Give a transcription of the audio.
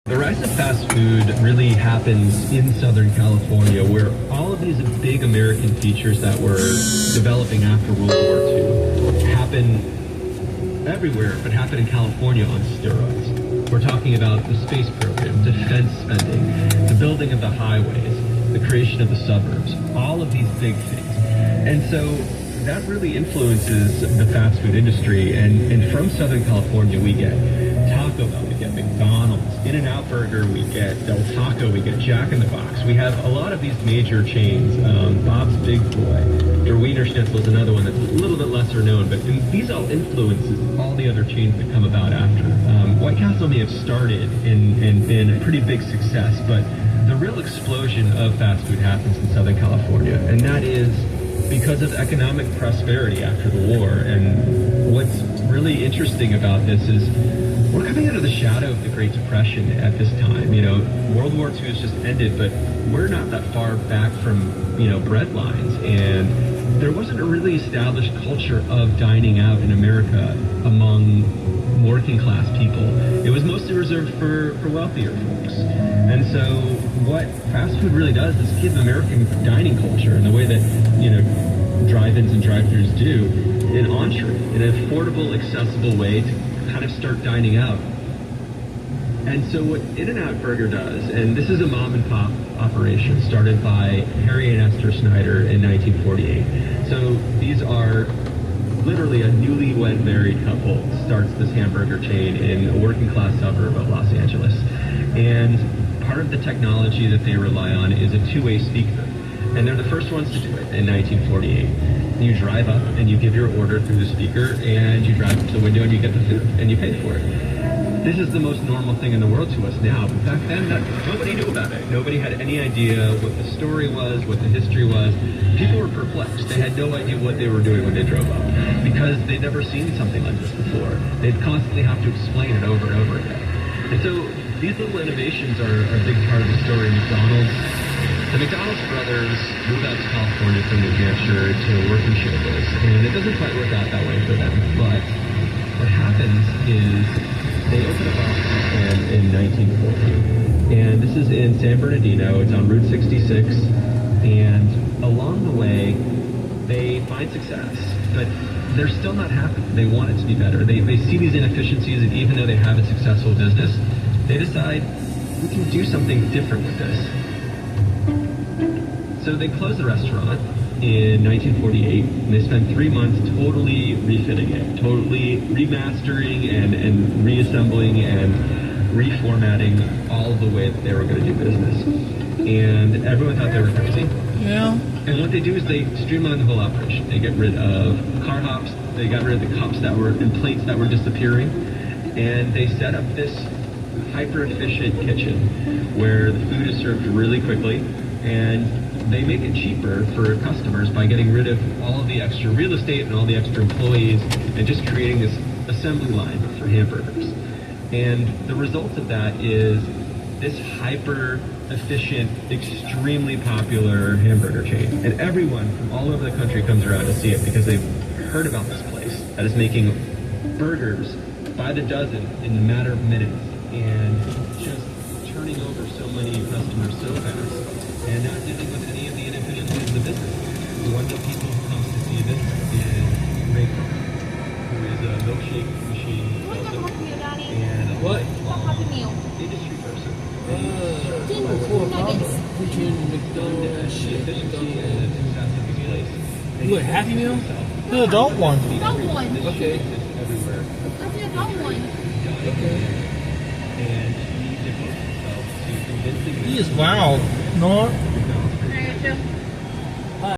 The rise of fast food really happens in Southern California, where all of these big American features that were developing after World War II happen everywhere, but happen in California on steroids. We're talking about the space program, defense spending, the building of the highways, the creation of the suburbs, all of these big things. And so that really influences the fast food industry. And from Southern California, we get Taco Bell, we get McDonald's, In-N-Out Burger, we get Del Taco, we get Jack in the Box. We have a lot of these major chains. Bob's Big Boy, their Wiener Schnitzel is another one that's a little bit lesser known, but these all influences all the other chains that come about after. White Castle may have started and been a pretty big success, but the real explosion of fast food happens in Southern California, and that is because of economic prosperity after the war. And what's really interesting about this is we're coming out of the shadow of the Great Depression at this time. You know, World War II has just ended, but we're not that far back from, you know, bread lines. And there wasn't a really established culture of dining out in America among working class people. It was mostly reserved for wealthier folks. And so what fast food really does is give American dining culture in the way that, you know, drive-ins and drive-thrus do, an entree, an affordable, accessible way to kind of start dining out. And so what In-N-Out Burger does, and this is a mom and pop operation started by Harry and Esther Snyder in 1948. So these are literally a newlywed married couple starts this hamburger chain in a working class suburb of Los Angeles. And part of the technology that they rely on is a two-way speaker. And they're the first ones to do it in 1948. You drive up and you give your order through the speaker, and you drive up to the window and you get the food and you pay for it. This is the most normal thing in the world to us now, but back then nobody knew about it. Nobody had any idea what the story was, what the history was. People were perplexed. They had no idea what they were doing when they drove up because they'd never seen something like this before. They'd constantly have to explain it over and over again. And so these little innovations are a big part of the story. The McDonald's brothers moved out to California from New Hampshire to work in showbiz, and it doesn't quite work out that way for them. But what happens is they open a box in 1940, and this is in San Bernardino. It's on Route 66, and along the way, they find success, but they're still not happy. They want it to be better. They see these inefficiencies, and even though they have a successful business, they decide we can do something different with this. So they closed the restaurant in 1948, and they spent 3 months totally refitting it, totally remastering and reassembling and reformatting all the way that they were going to do business. And everyone thought they were crazy. Yeah. And what they do is they streamline the whole operation. They get rid of car hops, they got rid of the cups that were and plates that were disappearing, and they set up this hyper-efficient kitchen where the food is served really quickly, and they make it cheaper for customers by getting rid of all of the extra real estate and all the extra employees and just creating this assembly line for hamburgers. And the result of that is this hyper-efficient, extremely popular hamburger chain. And everyone from all over the country comes around to see it because they've heard about this place that is making burgers by the dozen in a matter of minutes and just turning over so many customers so fast and not dealing with any of the inefficiencies of the business. One of the people who comes to see this is Ray Kroc, who is a milkshake machine What's the Happy Meal, Daddy? and What? What's Happy Meal? industry person. Nuggets. Between McDonald's Efficiency and success of the place. You a Happy Meal? The adult one. Adult one. Okay. Everywhere. That's the adult one. Okay. And he devotes himself to convincing He is wow. No. There you go.